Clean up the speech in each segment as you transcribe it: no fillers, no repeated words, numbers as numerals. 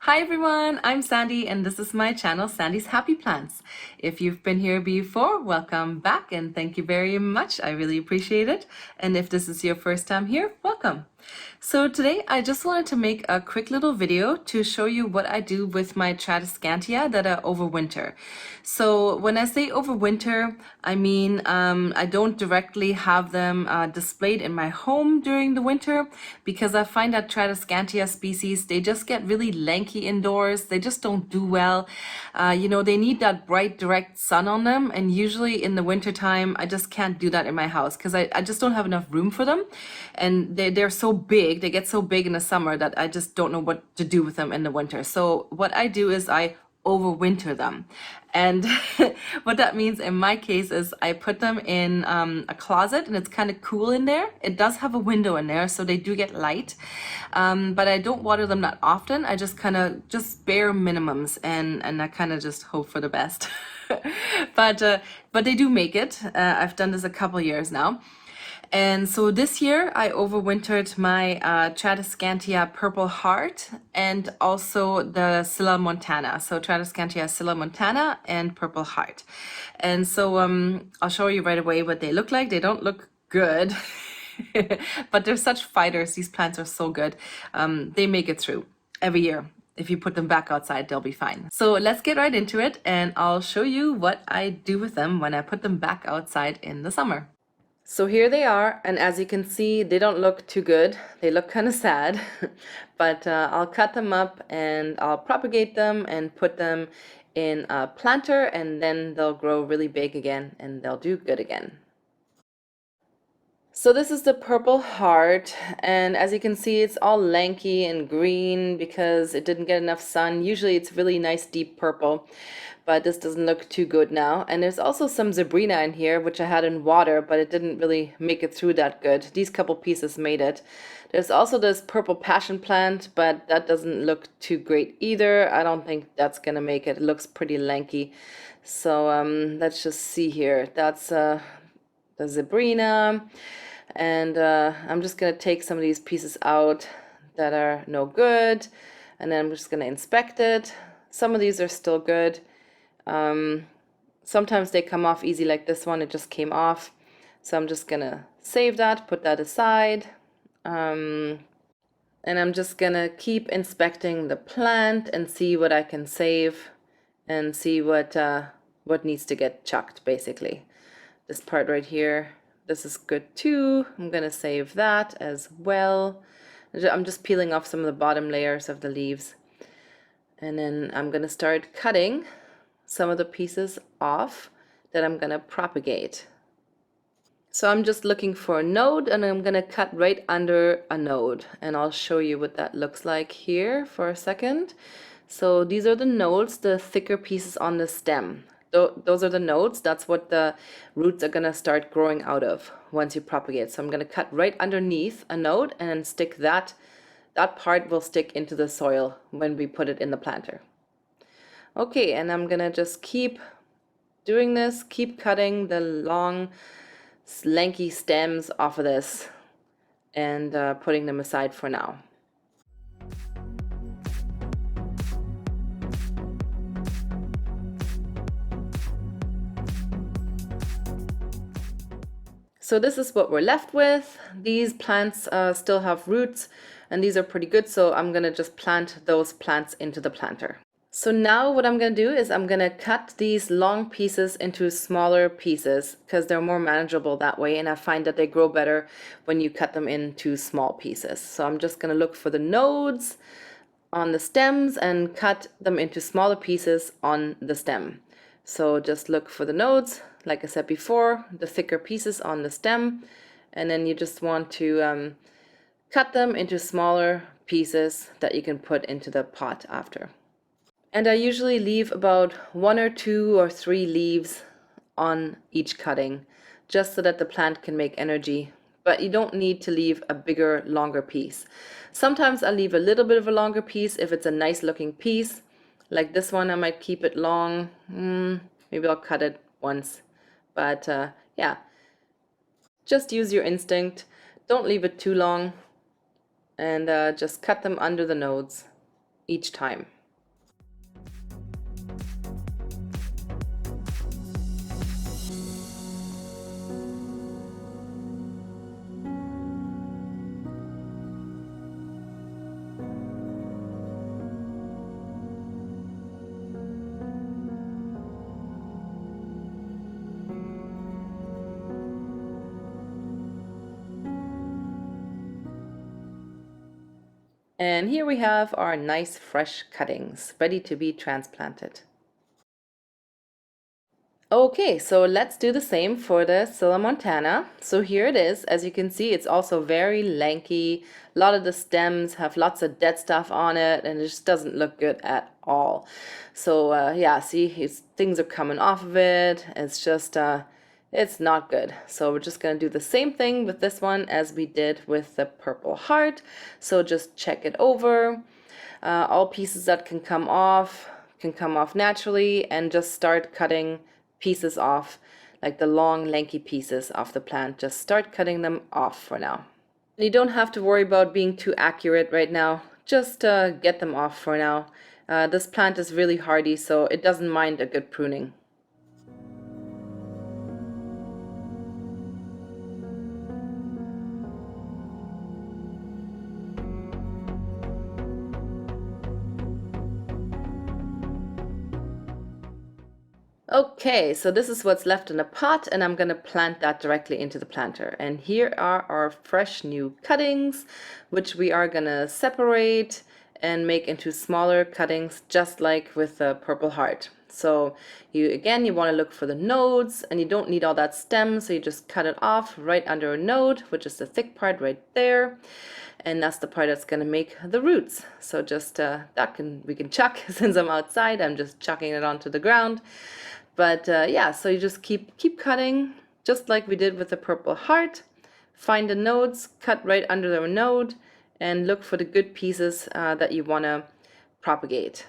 Hi everyone, I'm Sandy and this is my channel, Sandy's Happy Plants. If you've been here before, welcome back and thank you very much. I really appreciate it. And if this is your first time here, welcome. So today I just wanted to make a quick little video to show you what I do with my Tradescantia that are overwinter. So when I say overwinter, I mean I don't directly have them displayed in my home during the winter because I find that Tradescantia species, they just get really lanky indoors. They just don't do well. They need that bright direct sun on them, and usually in the winter time I just can't do that in my house because I just don't have enough room for them, and they're so big, they get so big in the summer that I just don't know what to do with them in the winter. So what I do is I overwinter them. And what that means in my case is I put them in a closet, and it's kind of cool in there. It does have a window in there, so they do get light. But I don't water them that often. I just kind of just bare minimums, and I kind of just hope for the best. But they do make it. I've done this a couple years now. And so this year I overwintered my Tradescantia Purple Heart and also the Sillamontana. So Tradescantia Sillamontana and Purple Heart. And so I'll show you right away what they look like. They don't look good, but they're such fighters. These plants are so good. They make it through every year. If you put them back outside, they'll be fine. So let's get right into it, and I'll show you what I do with them when I put them back outside in the summer. So here they are, and as you can see, they don't look too good. They look kind of sad, but I'll cut them up and I'll propagate them and put them in a planter, and then they'll grow really big again and they'll do good again. So this is the Purple Heart, and as you can see, it's all lanky and green because it didn't get enough sun. Usually it's really nice deep purple, but this doesn't look too good now. And there's also some Zebrina in here, which I had in water, but it didn't really make it through that good. These couple pieces made it. There's also this purple passion plant, but that doesn't look too great either. I don't think that's gonna make it. It looks pretty lanky. So let's just see here. That's the Zebrina. And I'm just going to take some of these pieces out that are no good, and then I'm just going to inspect it. Some of these are still good. Sometimes they come off easy, like this one, it just came off. So I'm just going to save that, put that aside. And I'm just going to keep inspecting the plant and see what I can save and see what needs to get chucked, basically. This part right here. This is good too. I'm going to save that as well. I'm just peeling off some of the bottom layers of the leaves. And then I'm going to start cutting some of the pieces off that I'm going to propagate. So I'm just looking for a node, and I'm going to cut right under a node. And I'll show you what that looks like here for a second. So these are the nodes, the thicker pieces on the stem. Those are the nodes. That's what the roots are going to start growing out of once you propagate. So I'm going to cut right underneath a node and stick that part will stick into the soil when we put it in the planter. Okay, and I'm going to just keep doing this, keep cutting the long, lanky stems off of this and putting them aside for now. So this is what we're left with. These plants still have roots, and these are pretty good, so I'm gonna just plant those plants into the planter. So now what I'm gonna do is I'm gonna cut these long pieces into smaller pieces because they're more manageable that way, and I find that they grow better when you cut them into small pieces. So I'm just gonna look for the nodes on the stems and cut them into smaller pieces on the stem. So just look for the nodes, like I said before, the thicker pieces on the stem, and then you just want to cut them into smaller pieces that you can put into the pot after. And I usually leave about 1 or 2 or 3 leaves on each cutting, just so that the plant can make energy. But you don't need to leave a bigger, longer piece. Sometimes I leave a little bit of a longer piece if it's a nice looking piece. Like this one, I might keep it long. Maybe I'll cut it once. But yeah, just use your instinct. Don't leave it too long. And just cut them under the nodes each time. And here we have our nice fresh cuttings ready to be transplanted. Okay, so let's do the same for the Sillamontana. So here it is. As you can see, it's also very lanky. A lot of the stems have lots of dead stuff on it, and it just doesn't look good at all. So yeah, see, things are coming off of it. It's just, it's not good. So we're just gonna do the same thing with this one as we did with the Purple Heart. So just check it over. All pieces that can come off naturally, and just start cutting pieces off, like the long lanky pieces off the plant. Just start cutting them off for now. You don't have to worry about being too accurate right now. Just get them off for now. This plant is really hardy, so it doesn't mind a good pruning. Okay, so this is what's left in the pot, and I'm going to plant that directly into the planter. And here are our fresh new cuttings, which we are going to separate and make into smaller cuttings, just like with the Purple Heart. So you want to look for the nodes, and you don't need all that stem, so you just cut it off right under a node, which is the thick part right there. And that's the part that's going to make the roots. So just we can chuck. Since I'm outside, I'm just chucking it onto the ground. But yeah, so you just keep cutting, just like we did with the Purple Heart. Find the nodes, cut right under the node, and look for the good pieces that you want to propagate.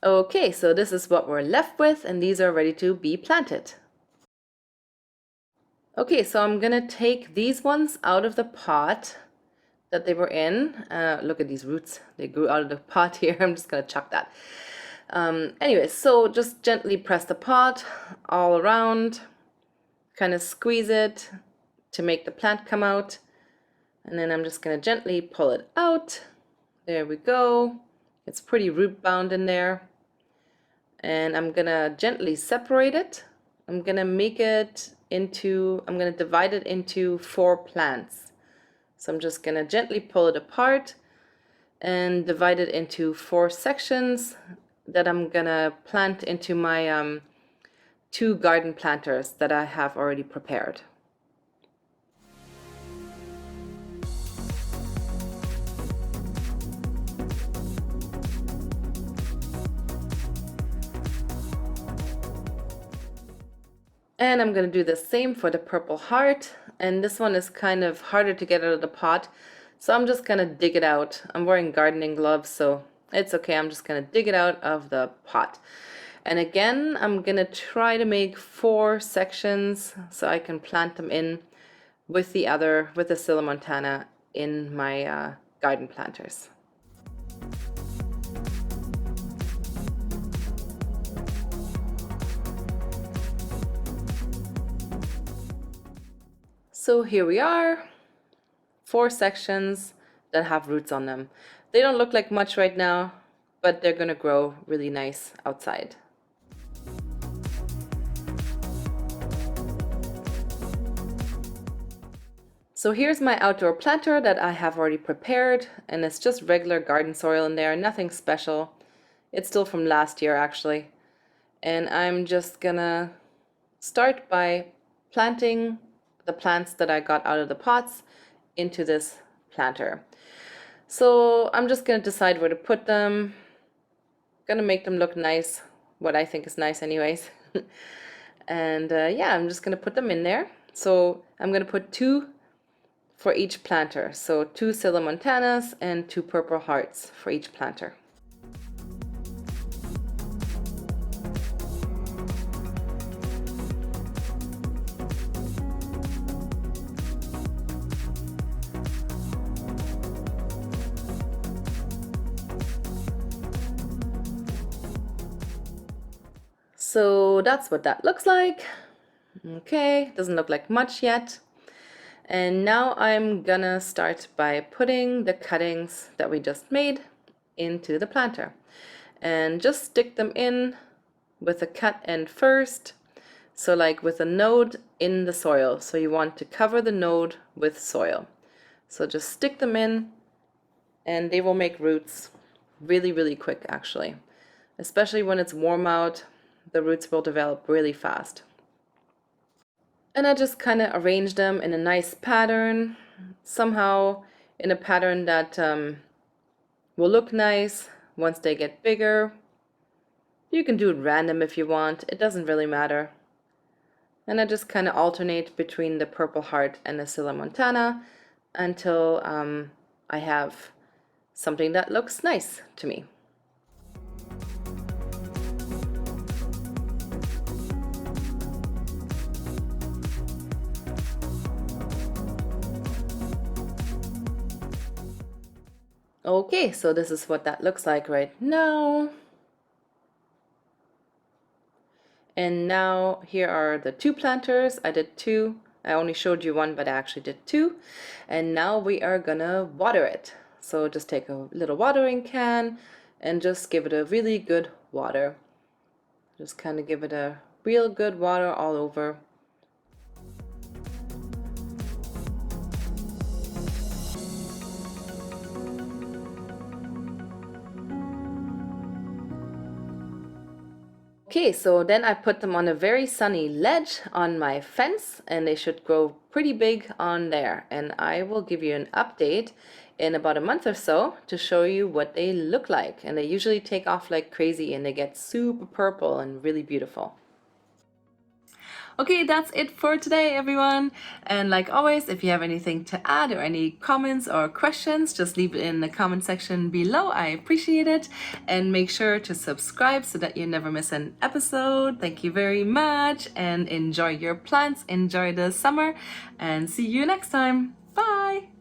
Okay, so this is what we're left with, and these are ready to be planted. Okay, so I'm gonna take these ones out of the pot that they were in. Look at these roots, they grew out of the pot here. I'm just gonna chuck that. Anyway, so just gently press the pot all around, kind of squeeze it to make the plant come out, and then I'm just gonna gently pull it out. There we go. It's pretty root bound in there. And I'm gonna gently separate it. I'm gonna divide it into 4 plants. So I'm just gonna gently pull it apart and divide it into 4 sections that I'm gonna plant into my 2 garden planters that I have already prepared. And I'm going to do the same for the Purple Heart, and this one is kind of harder to get out of the pot, so I'm just going to dig it out. I'm wearing gardening gloves, so it's okay. I'm just going to dig it out of the pot. And again, I'm going to try to make 4 sections so I can plant them in with the Sillamontana in my garden planters. So here we are, 4 sections that have roots on them. They don't look like much right now, but they're gonna grow really nice outside. So here's my outdoor planter that I have already prepared, and it's just regular garden soil in there, nothing special. It's still from last year actually. And I'm just gonna start by planting the plants that I got out of the pots into this planter. So I'm just gonna decide where to put them. Gonna make them look nice, what I think is nice anyways. And yeah, I'm just gonna put them in there. So I'm gonna put 2 for each planter. So 2 Sillamontanas and 2 Purple Hearts for each planter. So that's what that looks like. Okay, doesn't look like much yet. And now I'm gonna start by putting the cuttings that we just made into the planter. And just stick them in with a cut end first. So like with a node in the soil. So you want to cover the node with soil. So just stick them in and they will make roots really, really quick actually. Especially when it's warm out, the roots will develop really fast. And I just kind of arrange them in a nice pattern, somehow in a pattern that will look nice once they get bigger. You can do it random if you want, it doesn't really matter. And I just kind of alternate between the purple heart and the Sillamontana until I have something that looks nice to me. Okay, so this is what that looks like right now. And now here are the two planters. I did two. I only showed you one, but I actually did two. And now we are gonna water it. So just take a little watering can and just give it a really good water. Just kind of give it a real good water all over. Okay, so then I put them on a very sunny ledge on my fence and they should grow pretty big on there. And I will give you an update in about a month or so to show you what they look like. And they usually take off like crazy and they get super purple and really beautiful. Okay, that's it for today, everyone. And like always, if you have anything to add or any comments or questions, just leave it in the comment section below. I appreciate it. And make sure to subscribe so that you never miss an episode. Thank you very much and enjoy your plants. Enjoy the summer and see you next time. Bye.